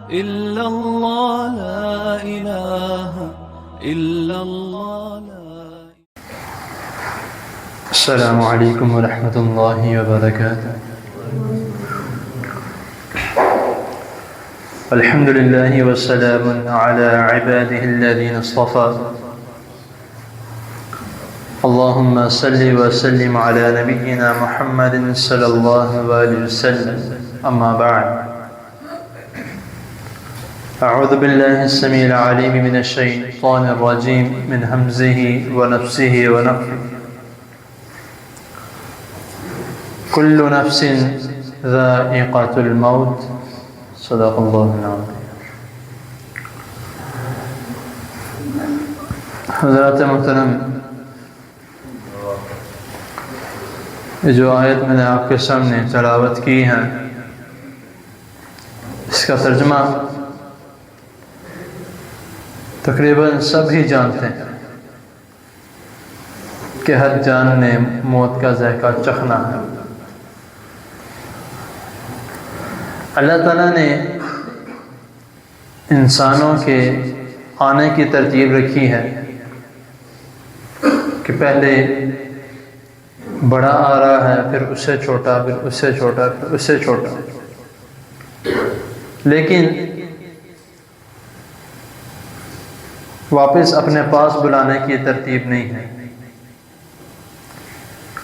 إلا الله لا إله إلا الله لا. السلام عليكم ورحمة الله وبركاته. الحمد لله والسلام على عباده الذين اصطفى. اللهم صل وسلم على نبينا محمد صلى الله عليه وسلم. أما بعد، أعوذ بالله السميع العليم من الشيطان الرجيم من همزه ونفسه ونفخه. كل نفس ذائقة الموت. صدق الله العظيم. حضرات محترم، جو آیت میں نے آپ کے سامنے تلاوت کی ہے، اس کا ترجمہ تقریباً سب ہی جانتے ہیں کہ ہر جان نے موت کا ذائقہ چکھنا ہے۔ اللہ تعالیٰ نے انسانوں کے آنے کی ترتیب رکھی ہے کہ پہلے بڑا آ رہا ہے، پھر اس سے چھوٹا، پھر اس سے چھوٹا، پھر اس سے چھوٹا، لیکن واپس اپنے پاس بلانے کی ترتیب نہیں ہے۔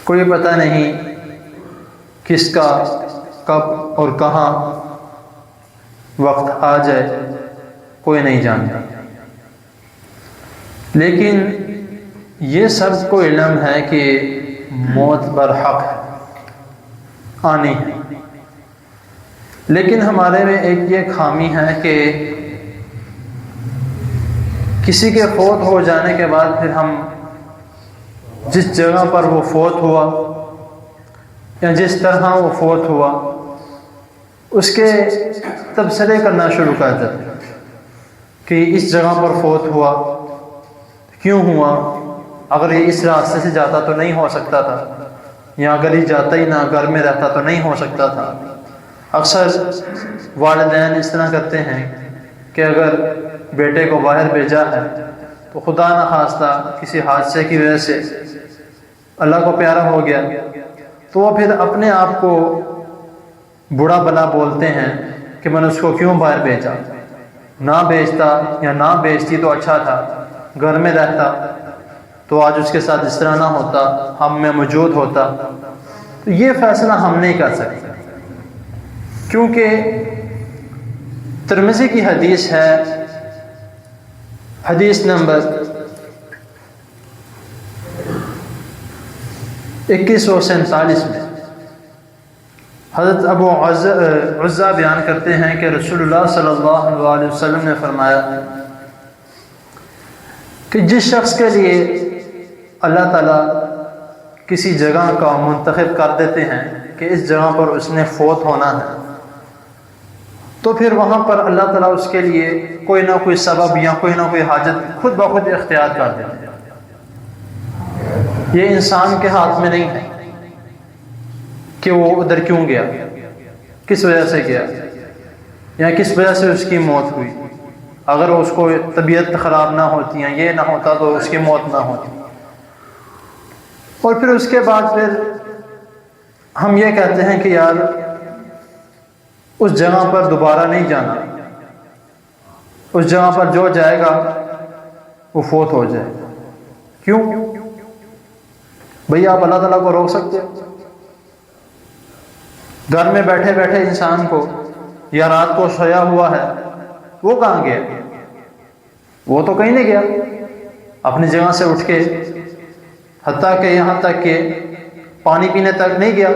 کوئی پتہ نہیں کس کا کب اور کہاں وقت آ جائے، کوئی نہیں جانتا، لیکن یہ سب کو علم ہے کہ موت برحق ہے، آنی ہے۔ لیکن ہمارے میں ایک یہ خامی ہے کہ کسی کے فوت ہو جانے کے بعد پھر ہم جس جگہ پر وہ فوت ہوا یا جس طرح وہ فوت ہوا اس کے تبصرے کرنا شروع کر دیتے ہیں کہ اس جگہ پر فوت ہوا، کیوں ہوا، اگر یہ اس راستے سے جاتا تو نہیں ہو سکتا تھا، یا اگر یہ جاتا ہی نہ گھر میں رہتا تو نہیں ہو سکتا تھا۔ اکثر والدین اس طرح کرتے ہیں کہ اگر بیٹے کو باہر بھیجا ہے تو خدا نخواستہ کسی حادثے کی وجہ سے اللہ کو پیارا ہو گیا تو وہ پھر اپنے آپ کو برا بلا بولتے ہیں کہ میں نے اس کو کیوں باہر بھیجا، نہ بھیجتا یا نہ بھیجتی تو اچھا تھا، گھر میں رہتا تو آج اس کے ساتھ اس طرح نہ ہوتا، ہم میں موجود ہوتا۔ تو یہ فیصلہ ہم نہیں کر سکتے، کیونکہ ترمذی کی حدیث ہے، حدیث نمبر 2147 میں حضرت ابو عزہ بیان کرتے ہیں کہ رسول اللہ صلی اللہ علیہ وسلم نے فرمایا کہ جس شخص کے لیے اللہ تعالیٰ کسی جگہ کا منتخب کر دیتے ہیں کہ اس جگہ پر اس نے فوت ہونا ہے، تو پھر وہاں پر اللہ تعالیٰ اس کے لیے کوئی نہ کوئی سبب یا کوئی نہ کوئی حاجت خود بخود اختیار کر دیتے ہیں۔ یہ انسان کے ہاتھ میں نہیں ہے کہ وہ ادھر کیوں گیا، کس وجہ سے گیا، یا کس وجہ سے اس کی موت ہوئی۔ اگر اس کو طبیعت خراب نہ ہوتی یا یہ نہ ہوتا تو اس کی موت نہ ہوتی۔ اور پھر اس کے بعد پھر ہم یہ کہتے ہیں کہ یار اس جگہ پر دوبارہ نہیں جانا، اس جگہ پر جو جائے گا وہ فوت ہو جائے۔ کیوں بھئی؟ آپ اللہ تعالیٰ کو روک سکتے ہو؟ گھر میں بیٹھے بیٹھے انسان کو یا رات کو سویا ہوا ہے، وہ کہاں گیا؟ وہ تو کہیں نہیں گیا، اپنی جگہ سے اٹھ کے حتیٰ کہ یہاں تک کہ پانی پینے تک نہیں گیا،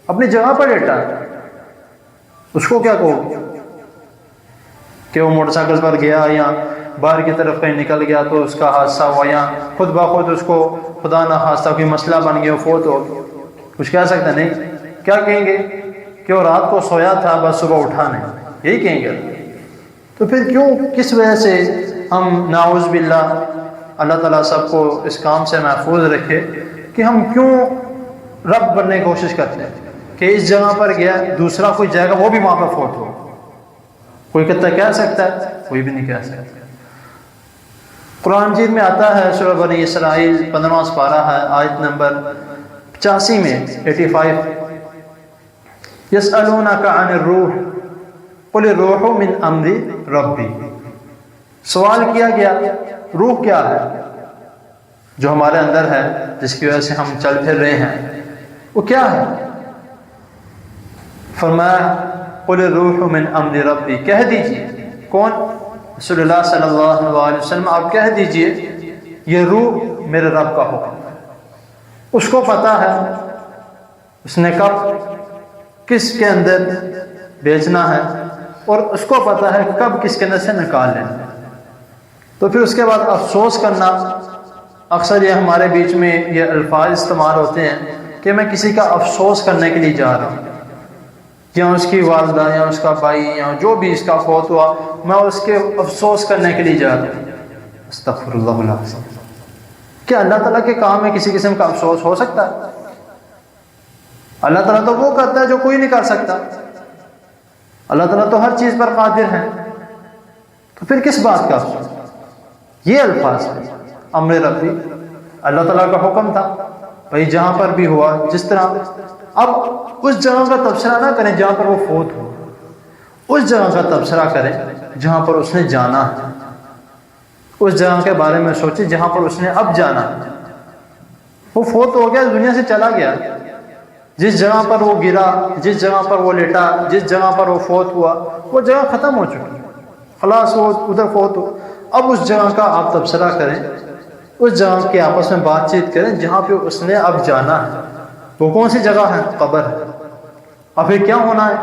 اپنی جگہ پر لیٹا۔ اس کو کیا کہو کہ وہ موٹر سائیکل پر گیا یا باہر کی طرف کہیں نکل گیا تو اس کا حادثہ ہوا، یا خود بخود اس کو خدا نہ خواستہ کوئی مسئلہ بن گیا، فوت ہو گیا، کچھ کہہ سکتا نہیں؟ کیا کہیں گے کہ وہ رات کو سویا تھا بس صبح اٹھا نہیں، یہی کہیں گے۔ تو پھر کیوں، کس وجہ سے ہم نعوذ باللہ، اللہ تعالیٰ سب کو اس کام سے محفوظ رکھے، کہ ہم کیوں رب بننے کی کوشش کرتے ہیں کہ اس جگہ پر گیا، دوسرا کوئی جائے گا وہ بھی وہاں پر فوت ہو۔ کوئی کتنا کہہ سکتا ہے؟ کوئی بھی نہیں کہہ سکتا۔ قرآن مجید میں آتا ہے سورہ بنی اسرائیل 15واں سپارہ ہے آیت نمبر 85 میں 85، یسألونک عن الروح قل الروح من امر ربی۔ سوال کیا گیا روح کیا ہے، جو ہمارے اندر ہے، جس کی وجہ سے ہم چل پھر رہے ہیں، وہ کیا ہے؟ فرمایا قل الروح من امر ربی، کہہ دیجئے، کون؟ رسول اللہ صلی اللہ علیہ وسلم، آپ کہہ دیجئے یہ روح میرے رب کا حکم ہے، اس کو پتہ ہے اس نے کب کس کے اندر بیچنا ہے، اور اس کو پتہ ہے کب کس کے اندر سے نکال لینا ہے۔ تو پھر اس کے بعد افسوس کرنا، اکثر یہ ہمارے بیچ میں یہ الفاظ استعمال ہوتے ہیں کہ میں کسی کا افسوس کرنے کے لیے جا رہا ہوں، یا اس کی والدہ یا اس کا بھائی یا جو بھی اس کا فوت ہوا، میں اس کے افسوس کرنے کے لیے جا رہا ہوں۔ استغفر اللہ العظیم۔ کیا اللہ تعالیٰ کے کام میں کسی قسم کا افسوس ہو سکتا ہے؟ اللہ تعالیٰ تو وہ کرتا ہے جو کوئی نہیں کر سکتا، اللہ تعالیٰ تو ہر چیز پر قادر ہے، تو پھر کس بات کا افسوس؟ یہ الفاظ ہے امر ربی، اللہ تعالیٰ کا حکم تھا بھائی جہاں پر بھی ہوا جس طرح، اب اس جگہ کا تبصرہ نہ کریں جہاں پر وہ فوت ہو، اس جگہ کا تبصرہ کریں جہاں پر اس نے جانا ہے، اس جگہ کے بارے میں سوچیں جہاں پر اس نے اب جانا ہے۔ وہ فوت ہو گیا، دنیا سے چلا گیا، جس جگہ پر وہ گرا، جس جگہ پر وہ لیٹا، جس جگہ پر وہ فوت ہوا، وہ جگہ ختم ہو چکی، خلاص وہ ادھر فوت ہو۔ اب اس جگہ کا آپ تبصرہ کریں، اس جگہ کے آپس میں بات چیت کریں جہاں پہ اس نے اب جانا ہے۔ وہ کون سی جگہ ہے؟ قبر ہے۔ اب پھر کیا ہونا ہے؟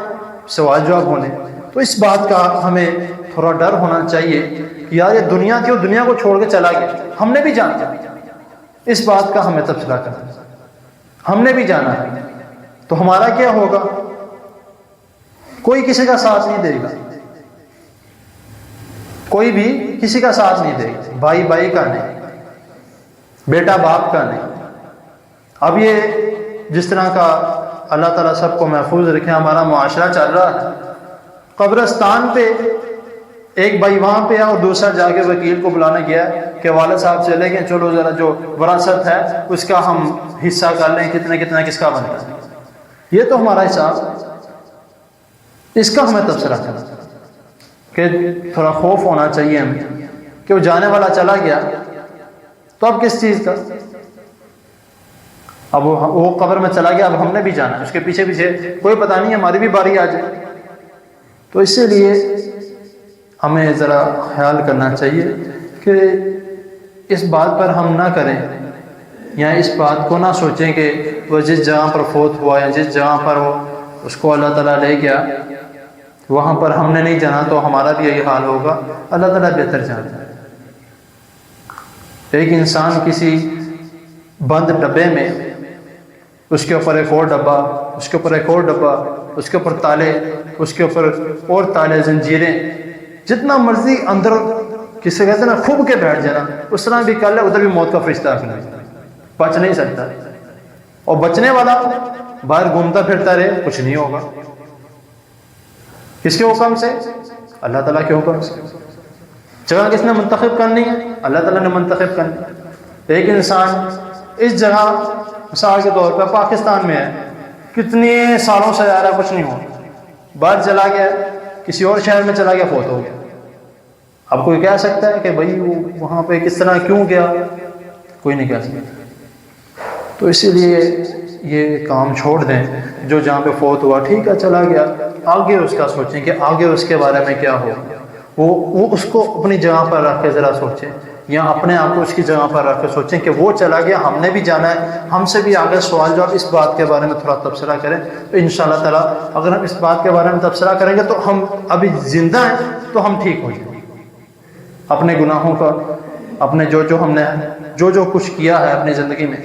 سوال جواب ہونے۔ تو اس بات کا ہمیں تھوڑا ڈر ہونا چاہیے کہ یار یہ دنیا تھی، وہ دنیا کو چھوڑ کے چلا گیا، ہم نے بھی جانا، اس بات کا ہمیں تبصرہ کرنا، ہم نے بھی جانا ہے، تو ہمارا کیا ہوگا؟ کوئی کسی کا ساتھ نہیں دے گا، کوئی بھی کسی کا ساتھ نہیں دے گا، بھائی بھائی کا نہیں، بیٹا باپ کا نہیں۔ اب یہ جس طرح کا اللہ تعالیٰ سب کو محفوظ رکھے ہمارا معاشرہ چل رہا ہے، قبرستان پہ ایک بھائی وہاں پہ اور دوسرا جا کے وکیل کو بلانے گیا کہ والد صاحب چلے گئے، چلو ذرا جو وراثت ہے اس کا ہم حصہ کر لیں، کتنا کتنا کس کا بنتا ہے۔ یہ تو ہمارا حساب، اس کا ہمیں تبصرہ کرنا کہ تھوڑا خوف ہونا چاہیے ہمیں کہ وہ جانے والا چلا گیا، تو اب کس چیز کا؟ اب وہ قبر میں چلا گیا، اب ہم نے بھی جانا ہے، اس کے پیچھے پیچھے کوئی پتہ نہیں ہماری بھی باری آ جائے۔ تو اسی لیے ہمیں ذرا خیال کرنا چاہیے کہ اس بات پر ہم نہ کریں، یا اس بات کو نہ سوچیں کہ وہ جس جگہ پر فوت ہوا یا جس جگہ پر وہ اس کو اللہ تعالیٰ لے گیا وہاں پر ہم نے نہیں جانا تو ہمارا بھی یہی حال ہوگا۔ اللہ تعالیٰ بہتر جانتا ہے۔ ایک انسان کسی بند ڈبے میں، اس کے اوپر ایک اور ڈبہ، اس کے اوپر ایک اور ڈبہ، اس کے اوپر تالے، اس کے اوپر اور تالے، زنجیریں، جتنا مرضی اندر کسی کہتے ہیں نا خوب کے بیٹھ جانا، اس طرح بھی کر لے، ادھر بھی موت کا فرشتہ آ کے بچ نہیں سکتا، اور بچنے والا باہر گھومتا پھرتا رہے، کچھ نہیں ہوگا۔ کس کے حکم سے؟ اللہ تعالیٰ کے حکم سے۔ جگہ کس نے منتخب کرنی ہے؟ اللہ تعالیٰ نے منتخب کرنی ہے۔ ایک انسان اس جگہ مثال کے طور پر پاکستان میں ہے، کتنے سالوں سے آ رہا ہے، کچھ نہیں ہوا، باہر چلا گیا، کسی اور شہر میں چلا گیا، فوت ہو گیا۔ اب کوئی کہہ سکتا ہے کہ بھائی وہ وہاں پہ کس طرح کیوں گیا؟ کوئی نہیں کہہ سکتا۔ تو اسی لیے یہ کام چھوڑ دیں، جو جہاں پہ فوت ہوا ٹھیک ہے چلا گیا، آگے اس کا سوچیں کہ آگے اس کے بارے میں کیا ہو، وہ اس کو اپنی جگہ پر رکھ کے ذرا سوچیں، یا اپنے آپ کو اس کی جگہ پر رکھ کے سوچیں کہ وہ چلا گیا، ہم نے بھی جانا ہے، ہم سے بھی آگے سوال جواب اس بات کے بارے میں تھوڑا تبصرہ کریں۔ تو انشاءاللہ تعالیٰ اگر ہم اس بات کے بارے میں تبصرہ کریں گے تو ہم ابھی زندہ ہیں تو ہم ٹھیک ہو جائیں، اپنے گناہوں کا، اپنے جو ہم نے جو کچھ کیا ہے اپنی زندگی میں،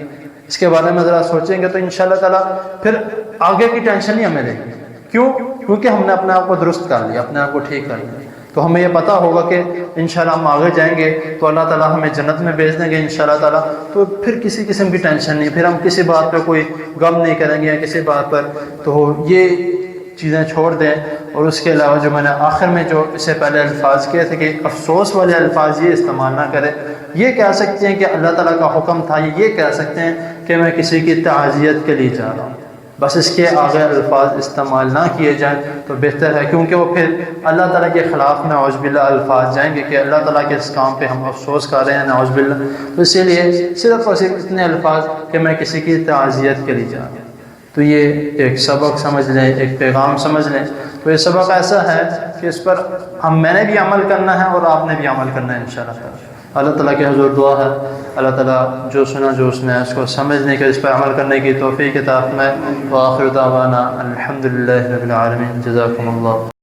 اس کے بارے میں ذرا سوچیں گے تو انشاءاللہ تعالیٰ پھر آگے کی ٹینشن نہیں ہمیں دے گی۔ کیوں؟ کیونکہ ہم نے اپنے آپ کو درست کر لیا، اپنے آپ کو ٹھیک کر لیا، تو ہمیں یہ پتہ ہوگا کہ انشاءاللہ ہم آگے جائیں گے تو اللہ تعالیٰ ہمیں جنت میں بھیج دیں گے انشاءاللہ تعالیٰ۔ تو پھر کسی قسم کی ٹینشن نہیں، پھر ہم کسی بات پہ کوئی غم نہیں کریں گے یا کسی بات پر۔ تو یہ چیزیں چھوڑ دیں. اور اس کے علاوہ جو میں نے آخر میں جو اس سے پہلے الفاظ کیے تھے کہ افسوس والے الفاظ یہ استعمال نہ کرے. یہ کہہ سکتے ہیں کہ اللہ تعالیٰ کا حکم تھا، یہ کہہ سکتے ہیں کہ میں کسی کی تعزیت کے لیے جا رہا ہوں، بس اس کے آگے الفاظ استعمال نہ کیے جائیں تو بہتر ہے، کیونکہ وہ پھر اللہ تعالیٰ کے خلاف نعوذ باللہ الفاظ جائیں گے کہ اللہ تعالیٰ کے اس کام پہ ہم افسوس کر رہے ہیں نعوذ باللہ. تو اسی لیے صرف اور صرف اتنے الفاظ کہ میں کسی کی تعزیت کے لیے جا رہا ہوں. تو یہ ایک سبق سمجھ لیں، ایک پیغام سمجھ لیں. تو یہ سبق ایسا ہے کہ اس پر میں نے بھی عمل کرنا ہے اور آپ نے بھی عمل کرنا ہے انشاءاللہ. اللہ تعالیٰ کے حضور دعا ہے اللہ تعالیٰ جو سنا جو اس نے اس کو سمجھنے کے، اس پر عمل کرنے کی توفیق عطا فرمائے. وآخر دعوانا الحمدللہ رب العالمین. جزاکم اللہ.